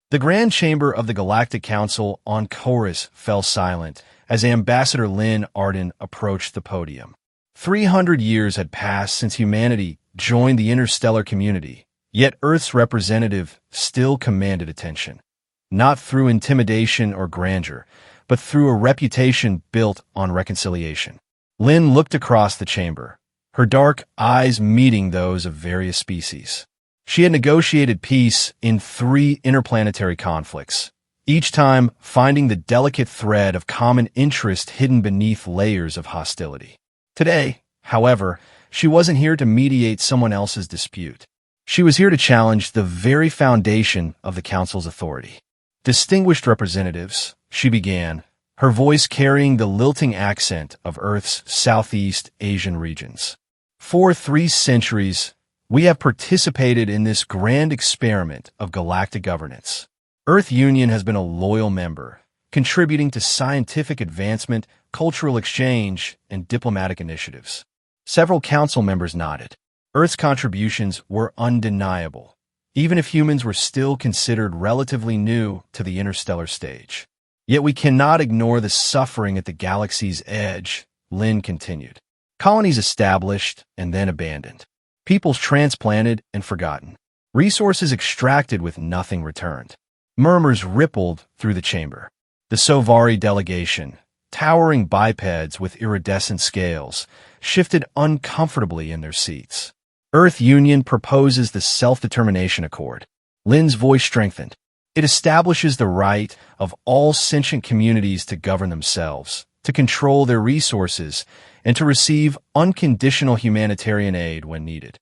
The Grand Chamber of the Galactic Council on Chorus fell silent as Ambassador Lynn Arden approached the podium. 300 years had passed since humanity joined the interstellar community, yet Earth's representative still commanded attention. Not through intimidation or grandeur, but through a reputation built on reconciliation. Lynn looked across the chamber, her dark eyes meeting those of various species. She had negotiated peace in 3 interplanetary conflicts, each time finding the delicate thread of common interest hidden beneath layers of hostility. Today, however, she wasn't here to mediate someone else's dispute. She was here to challenge the very foundation of the Council's authority. Distinguished representatives, she began, her voice carrying the lilting accent of Earth's Southeast Asian regions. For 3 centuries, we have participated in this grand experiment of galactic governance. Earth Union has been a loyal member, contributing to scientific advancement, cultural exchange, and diplomatic initiatives. Several council members nodded. Earth's contributions were undeniable, even if humans were still considered relatively new to the interstellar stage. Yet we cannot ignore the suffering at the galaxy's edge, Lynn continued. Colonies established and then abandoned. Peoples transplanted and forgotten. Resources extracted with nothing returned. Murmurs rippled through the chamber. The Sovari delegation, towering bipeds with iridescent scales, shifted uncomfortably in their seats. Earth Union proposes the Self-Determination Accord. Lynn's voice strengthened. It establishes the right of all sentient communities to govern themselves, to control their resources, and to receive unconditional humanitarian aid when needed.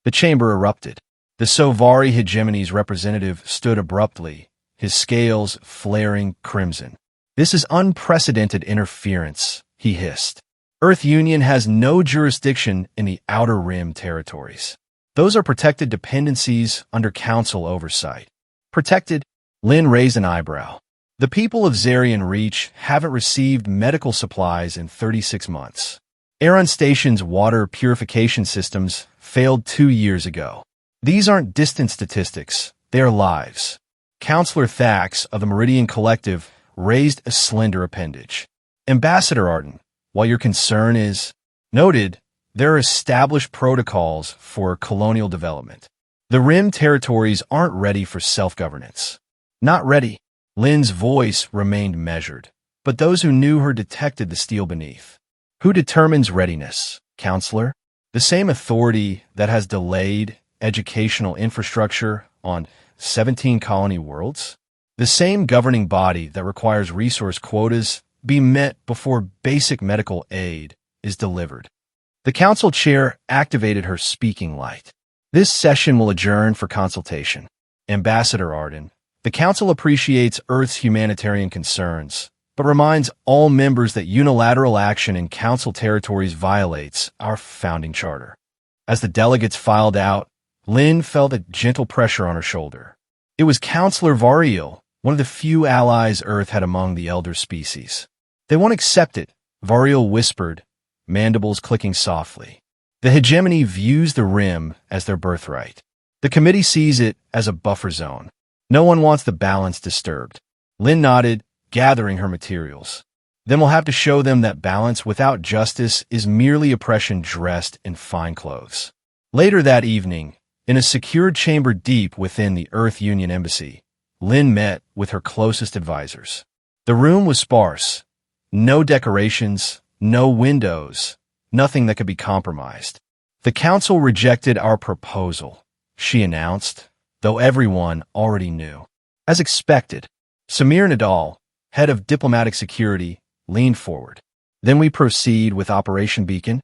The chamber erupted. The Sovari hegemony's representative stood abruptly, his scales flaring crimson. "This is unprecedented interference," he hissed. Earth Union has no jurisdiction in the Outer Rim territories. Those are protected dependencies under Council oversight. Protected? Lynn raised an eyebrow. The people of Zarian Reach haven't received medical supplies in 36 months. Aeron Station's water purification systems failed 2 years ago. These aren't distant statistics, they are lives. Counselor Thax of the Meridian Collective raised a slender appendage. Ambassador Arden, while your concern is noted, there are established protocols for colonial development. The Rim territories aren't ready for self-governance. Not ready. Lynn's voice remained measured, but those who knew her detected the steel beneath. Who determines readiness, Counselor? The same authority that has delayed educational infrastructure on 17 colony worlds? The same governing body that requires resource quotas be met before basic medical aid is delivered. The council chair activated her speaking light. This session will adjourn for consultation. Ambassador Arden, the council appreciates Earth's humanitarian concerns, but reminds all members that unilateral action in council territories violates our founding charter. As the delegates filed out, Lynn felt a gentle pressure on her shoulder. It was Counselor Variel, one of the few allies Earth had among the elder species. They won't accept it, Variel whispered, mandibles clicking softly. The hegemony views the Rim as their birthright. The committee sees it as a buffer zone. No one wants the balance disturbed. Lynn nodded, gathering her materials. Then we'll have to show them that balance without justice is merely oppression dressed in fine clothes. Later that evening, in a secured chamber deep within the Earth Union Embassy, Lynn met with her closest advisors. The room was sparse. No decorations, no windows, nothing that could be compromised. The council rejected our proposal, she announced, though everyone already knew. As expected, Samir Nadal, head of diplomatic security, leaned forward. Then we proceed with Operation Beacon?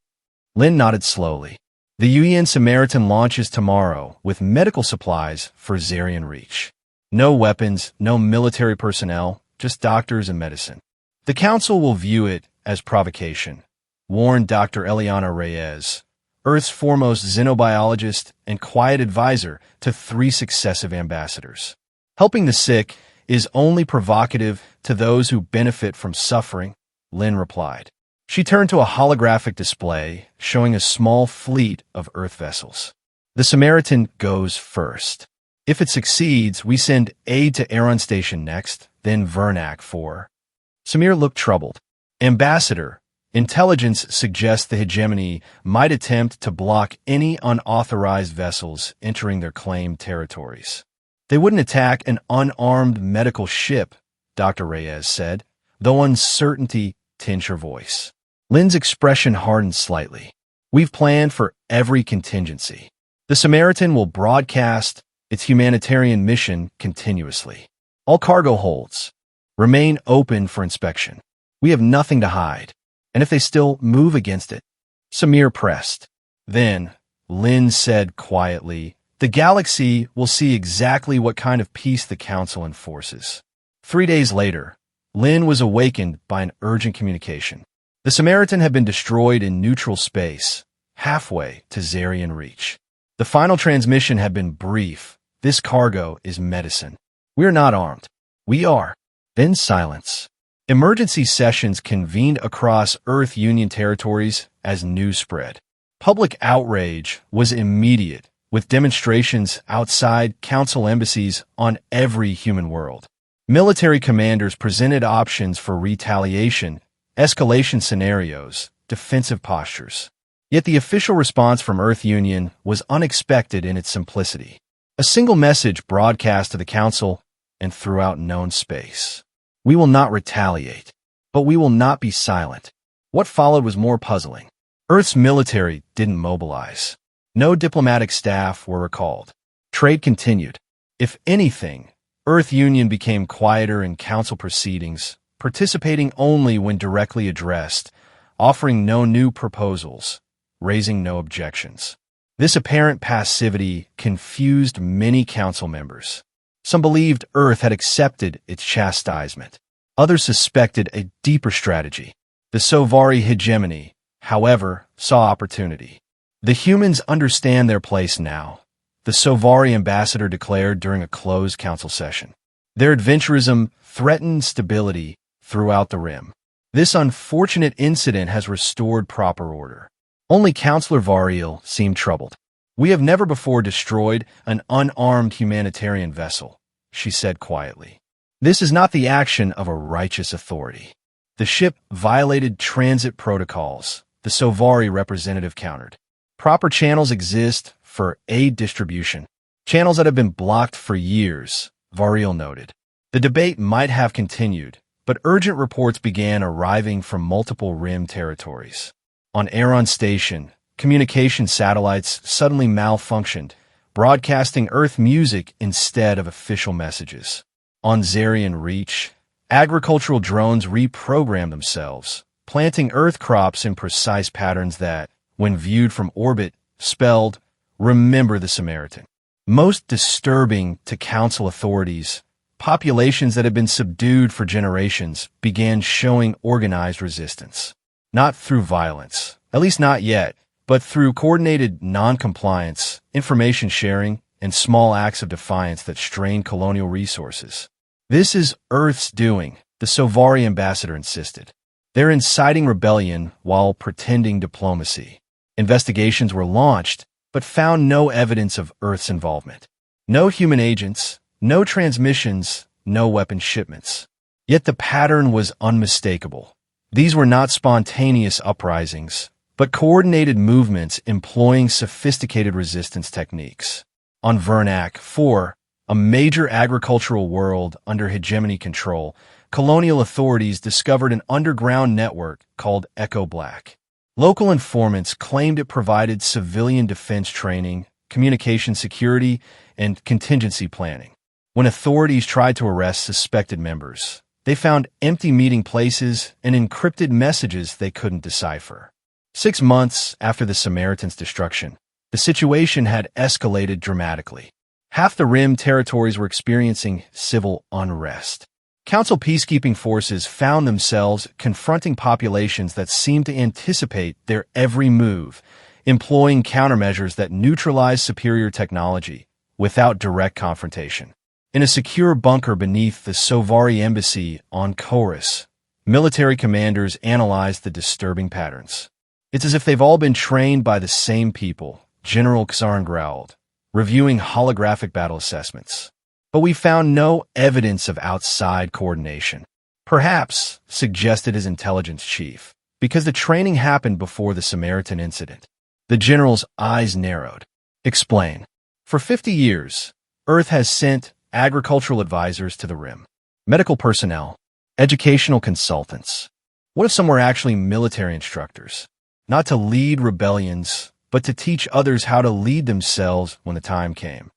Lynn nodded slowly. The UN Samaritan launches tomorrow with medical supplies for Zarian Reach. No weapons, no military personnel, just doctors and medicine. The council will view it as provocation, warned Dr. Eliana Reyes, Earth's foremost xenobiologist and quiet advisor to 3 successive ambassadors. Helping the sick is only provocative to those who benefit from suffering, Lynn replied. She turned to a holographic display showing a small fleet of Earth vessels. The Samaritan goes first. If it succeeds, we send aid to Aron Station next, then Vernak 4. Samir looked troubled. Ambassador, intelligence suggests the hegemony might attempt to block any unauthorized vessels entering their claimed territories. They wouldn't attack an unarmed medical ship, Dr. Reyes said, though uncertainty tinged her voice. Lynn's expression hardened slightly. We've planned for every contingency. The Samaritan will broadcast its humanitarian mission continuously. All cargo holds remain open for inspection. We have nothing to hide. And if they still move against it, Samir pressed. Then, Lynn said quietly, the galaxy will see exactly what kind of peace the Council enforces. 3 days later, Lynn was awakened by an urgent communication. The Samaritan had been destroyed in neutral space, halfway to Zarian Reach. The final transmission had been brief. This cargo is medicine. We're not armed. We are. Then silence. Emergency sessions convened across Earth Union territories as news spread. Public outrage was immediate, with demonstrations outside Council embassies on every human world. Military commanders presented options for retaliation, escalation scenarios, defensive postures. Yet the official response from Earth Union was unexpected in its simplicity. A single message broadcast to the Council and throughout known space. We will not retaliate, but we will not be silent. What followed was more puzzling. Earth's military didn't mobilize. No diplomatic staff were recalled. Trade continued. If anything, Earth Union became quieter in Council proceedings, participating only when directly addressed, offering no new proposals, raising no objections. This apparent passivity confused many Council members. Some believed Earth had accepted its chastisement. Others suspected a deeper strategy. The Sovari hegemony, however, saw opportunity. The humans understand their place now, the Sovari ambassador declared during a closed Council session. Their adventurism threatened stability throughout the Rim. This unfortunate incident has restored proper order. Only Councillor Variel seemed troubled. We have never before destroyed an unarmed humanitarian vessel, she said quietly. This is not the action of a righteous authority. The ship violated transit protocols, the Sovari representative countered. Proper channels exist for aid distribution, channels that have been blocked for years, Variel noted. The debate might have continued, but urgent reports began arriving from multiple Rim territories. On Aron Station, communication satellites suddenly malfunctioned, broadcasting Earth music instead of official messages. On Zarian Reach, agricultural drones reprogrammed themselves, planting Earth crops in precise patterns that, when viewed from orbit, spelled, "Remember the Samaritan." Most disturbing to Council authorities, populations that had been subdued for generations began showing organized resistance. Not through violence, at least not yet, but through coordinated non-compliance, information sharing, and small acts of defiance that strained colonial resources. This is Earth's doing, the Sovari ambassador insisted. They're inciting rebellion while pretending diplomacy. Investigations were launched, but found no evidence of Earth's involvement. No human agents, no transmissions, no weapon shipments. Yet the pattern was unmistakable. These were not spontaneous uprisings, but coordinated movements employing sophisticated resistance techniques. On Vernak 4, a major agricultural world under hegemony control, colonial authorities discovered an underground network called Echo Black. Local informants claimed it provided civilian defense training, communication security, and contingency planning. When authorities tried to arrest suspected members, they found empty meeting places and encrypted messages they couldn't decipher. 6 months after the Samaritan's destruction, the situation had escalated dramatically. Half the Rim territories were experiencing civil unrest. Council peacekeeping forces found themselves confronting populations that seemed to anticipate their every move, employing countermeasures that neutralized superior technology without direct confrontation. In a secure bunker beneath the Sovari embassy on Chorus, military commanders analyzed the disturbing patterns. It's as if they've all been trained by the same people, General Xarn growled. reviewing holographic battle assessments. But we found no evidence of outside coordination. Perhaps, suggested his intelligence chief, because the training happened before the Samaritan incident. The general's eyes narrowed. Explain. For 50 years, Earth has sent agricultural advisors to the Rim, medical personnel, educational consultants. What if some were actually military instructors? Not to lead rebellions, but to teach others how to lead themselves when the time came.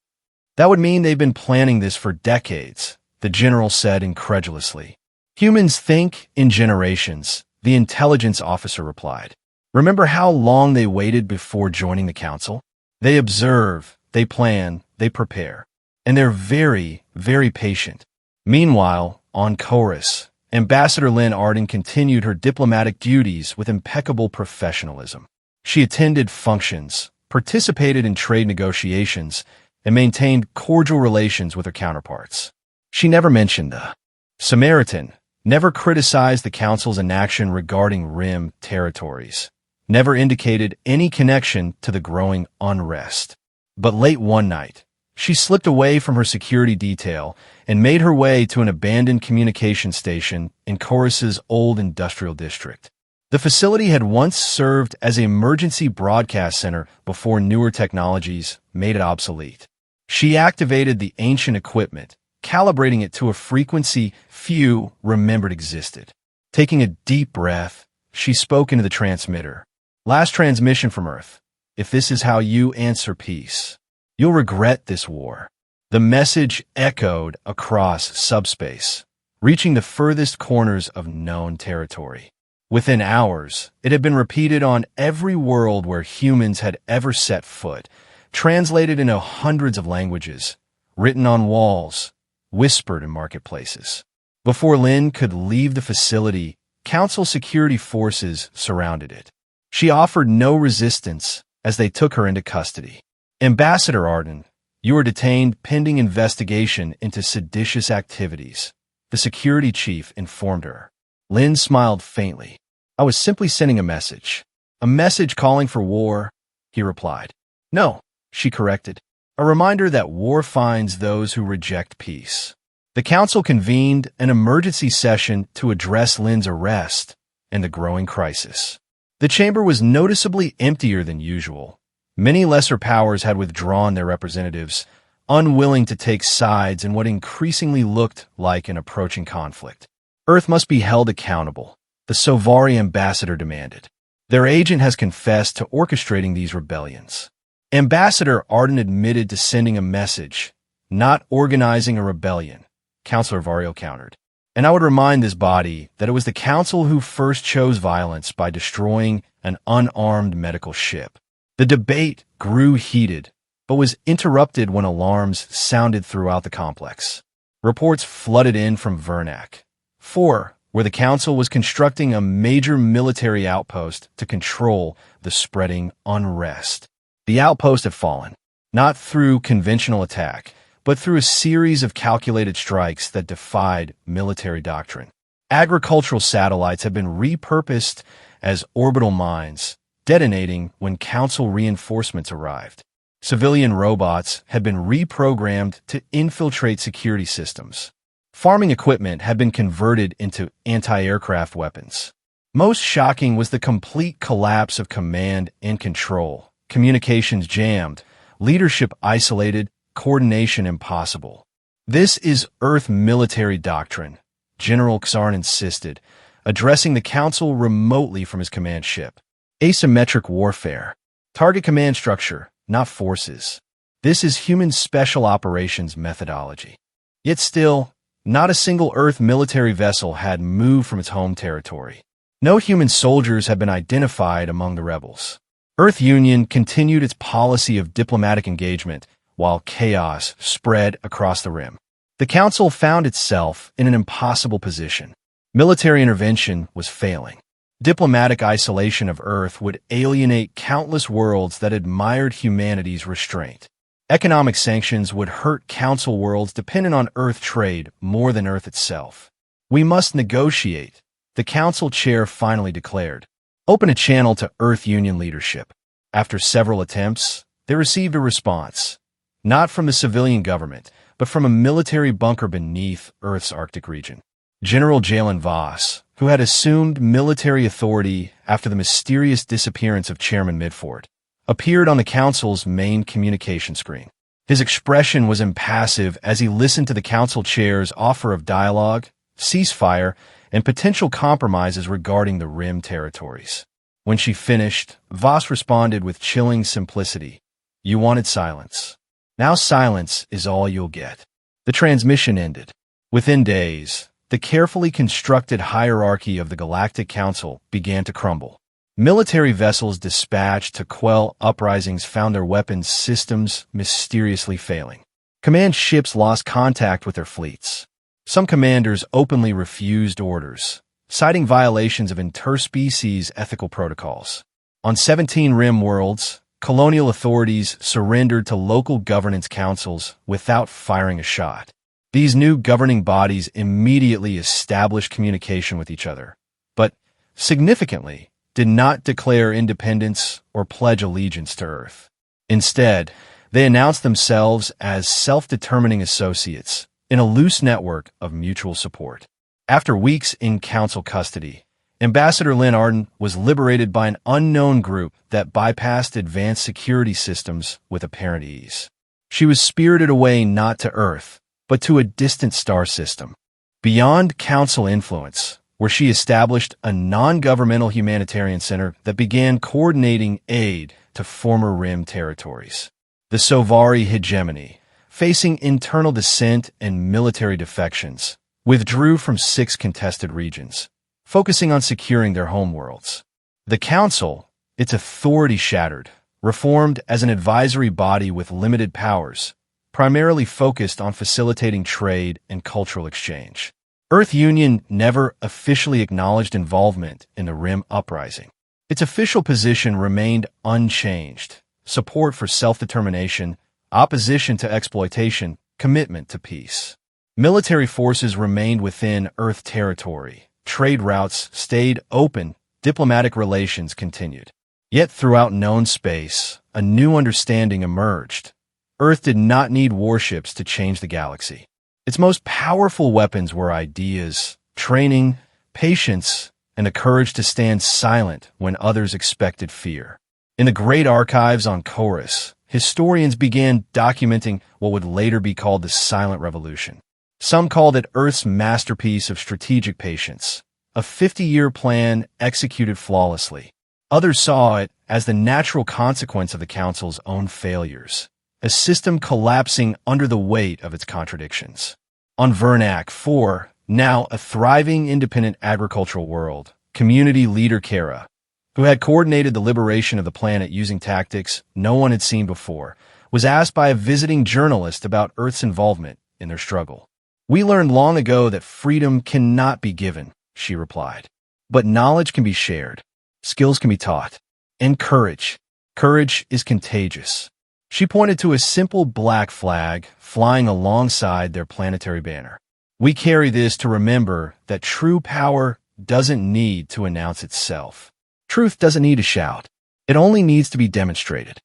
That would mean they've been planning this for decades, the general said incredulously. Humans think in generations, the intelligence officer replied. Remember how long they waited before joining the council? They observe, they plan, they prepare. And they're very, very patient. Meanwhile, on Chorus, Ambassador Lynn Arden continued her diplomatic duties with impeccable professionalism. She attended functions, participated in trade negotiations, and maintained cordial relations with her counterparts. She never mentioned the Samaritan, never criticized the council's inaction regarding Rim territories, never indicated any connection to the growing unrest. But late one night, she slipped away from her security detail and made her way to an abandoned communication station in Chorus's old industrial district. The facility had once served as an emergency broadcast center before newer technologies made it obsolete. She activated the ancient equipment, calibrating it to a frequency few remembered existed. Taking a deep breath, she spoke into the transmitter. Last transmission from Earth. If this is how you answer peace, you'll regret this war. The message echoed across subspace, reaching the furthest corners of known territory. Within hours, it had been repeated on every world where humans had ever set foot, translated into hundreds of languages, written on walls, whispered in marketplaces. Before Lynn could leave the facility, Council security forces surrounded it. She offered no resistance as they took her into custody. Ambassador Arden, you are detained pending investigation into seditious activities, the security chief informed her. Lynn smiled faintly. I was simply sending a message. A message calling for war, he replied. No, she corrected. A reminder that war finds those who reject peace. The council convened an emergency session to address Lynn's arrest and the growing crisis. The chamber was noticeably emptier than usual. Many lesser powers had withdrawn their representatives, unwilling to take sides in what increasingly looked like an approaching conflict. Earth must be held accountable, the Sovari ambassador demanded. Their agent has confessed to orchestrating these rebellions. Ambassador Arden admitted to sending a message, not organizing a rebellion, Councillor Vario countered. And I would remind this body that it was the Council who first chose violence by destroying an unarmed medical ship. The debate grew heated, but was interrupted when alarms sounded throughout the complex. Reports flooded in from Vernac, 4, where the Council was constructing a major military outpost to control the spreading unrest. The outpost had fallen, not through conventional attack, but through a series of calculated strikes that defied military doctrine. Agricultural satellites had been repurposed as orbital mines, detonating when Council reinforcements arrived. Civilian robots had been reprogrammed to infiltrate security systems. Farming equipment had been converted into anti-aircraft weapons. Most shocking was the complete collapse of command and control. Communications jammed, leadership isolated, coordination impossible. This is Earth military doctrine, General Xarn insisted, addressing the Council remotely from his command ship. Asymmetric warfare. Target command structure, not forces. This is human special operations methodology. Yet still, not a single Earth military vessel had moved from its home territory. No human soldiers had been identified among the rebels. Earth Union continued its policy of diplomatic engagement while chaos spread across the Rim. The Council found itself in an impossible position. Military intervention was failing. Diplomatic isolation of Earth would alienate countless worlds that admired humanity's restraint. Economic sanctions would hurt Council worlds dependent on Earth trade more than Earth itself. We must negotiate, the Council chair finally declared. Open a channel to Earth Union leadership. After several attempts, they received a response. not from the civilian government, but from a military bunker beneath Earth's Arctic region. General Jalen Voss, who had assumed military authority after the mysterious disappearance of Chairman Midford, appeared on the Council's main communication screen. His expression was impassive as he listened to the Council Chair's offer of dialogue, ceasefire, and potential compromises regarding the Rim territories. When she finished, Voss responded with chilling simplicity. "You wanted silence. Now silence is all you'll get." The transmission ended. Within days, the carefully constructed hierarchy of the Galactic Council began to crumble. Military vessels dispatched to quell uprisings found their weapons systems mysteriously failing. Command ships lost contact with their fleets. Some commanders openly refused orders, citing violations of interspecies ethical protocols. On 17 Rim worlds, colonial authorities surrendered to local governance councils without firing a shot. These new governing bodies immediately established communication with each other, but, significantly, did not declare independence or pledge allegiance to Earth. Instead, they announced themselves as self-determining associates in a loose network of mutual support. After weeks in council custody, Ambassador Lynn Arden was liberated by an unknown group that bypassed advanced security systems with apparent ease. She was spirited away not to Earth, but to a distant star system. Beyond council influence, where she established a non-governmental humanitarian center that began coordinating aid to former Rim territories. The Sovari hegemony, facing internal dissent and military defections, withdrew from 6 contested regions, focusing on securing their homeworlds. The Council, its authority shattered, reformed as an advisory body with limited powers, primarily focused on facilitating trade and cultural exchange. Earth Union never officially acknowledged involvement in the Rim uprising. Its official position remained unchanged: support for self-determination, opposition to exploitation, commitment to peace. Military forces remained within Earth territory. Trade routes stayed open. Diplomatic relations continued. Yet throughout known space, a new understanding emerged. Earth did not need warships to change the galaxy. Its most powerful weapons were ideas, training, patience, and the courage to stand silent when others expected fear. In the great archives on Chorus, historians began documenting what would later be called the Silent Revolution. Some called it Earth's masterpiece of strategic patience, a 50-year plan executed flawlessly. Others saw it as the natural consequence of the Council's own failures, a system collapsing under the weight of its contradictions. On Vernac 4, now a thriving independent agricultural world, community leader Kara, who had coordinated the liberation of the planet using tactics no one had seen before, was asked by a visiting journalist about Earth's involvement in their struggle. "We learned long ago that freedom cannot be given," she replied. "But knowledge can be shared, skills can be taught, and courage. Courage is contagious." She pointed to a simple black flag flying alongside their planetary banner. "We carry this to remember that true power doesn't need to announce itself. Truth doesn't need to shout. It only needs to be demonstrated."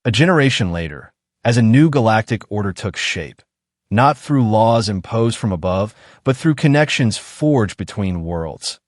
A generation later, as a new galactic order took shape, not through laws imposed from above, but through connections forged between worlds,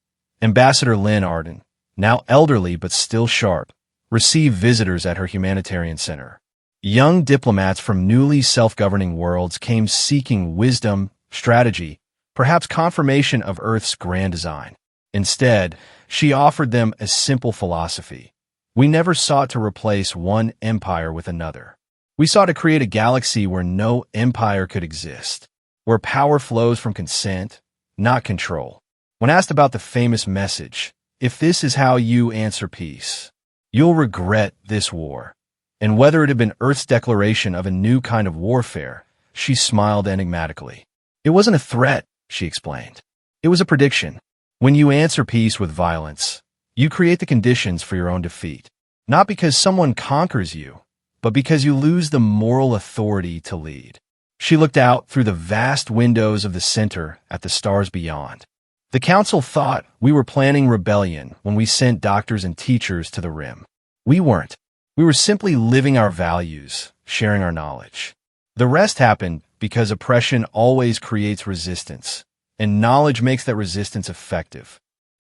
Ambassador Lynn Arden, now elderly but still sharp, received visitors at her humanitarian center. Young diplomats from newly self-governing worlds came seeking wisdom, strategy, perhaps confirmation of Earth's grand design. Instead, she offered them a simple philosophy. We never sought to replace one empire with another. We sought to create a galaxy where no empire could exist, where power flows from consent, not control. When asked about the famous message, "If this is how you answer peace, you'll regret this war," and whether it had been Earth's declaration of a new kind of warfare, she smiled enigmatically. "It wasn't a threat," she explained. "It was a prediction. When you answer peace with violence, you create the conditions for your own defeat. Not because someone conquers you, but because you lose the moral authority to lead." She looked out through the vast windows of the center at the stars beyond. "The Council thought we were planning rebellion when we sent doctors and teachers to the Rim. We weren't. We were simply living our values, sharing our knowledge. The rest happened because oppression always creates resistance, and knowledge makes that resistance effective.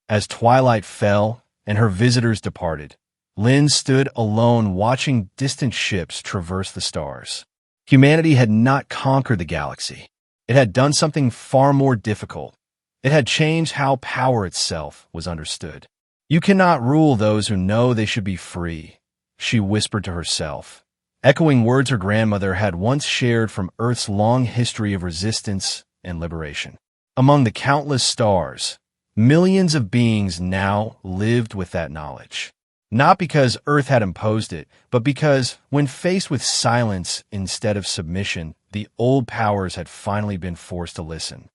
As twilight fell and her visitors departed, Lynn stood alone watching distant ships traverse the stars. Humanity had not conquered the galaxy. It had done something far more difficult. It had changed how power itself was understood. "You cannot rule those who know they should be free," she whispered to herself, echoing words her grandmother had once shared from Earth's long history of resistance and liberation. Among the countless stars, millions of beings now lived with that knowledge. Not because Earth had imposed it, but because, when faced with silence instead of submission, the old powers had finally been forced to listen.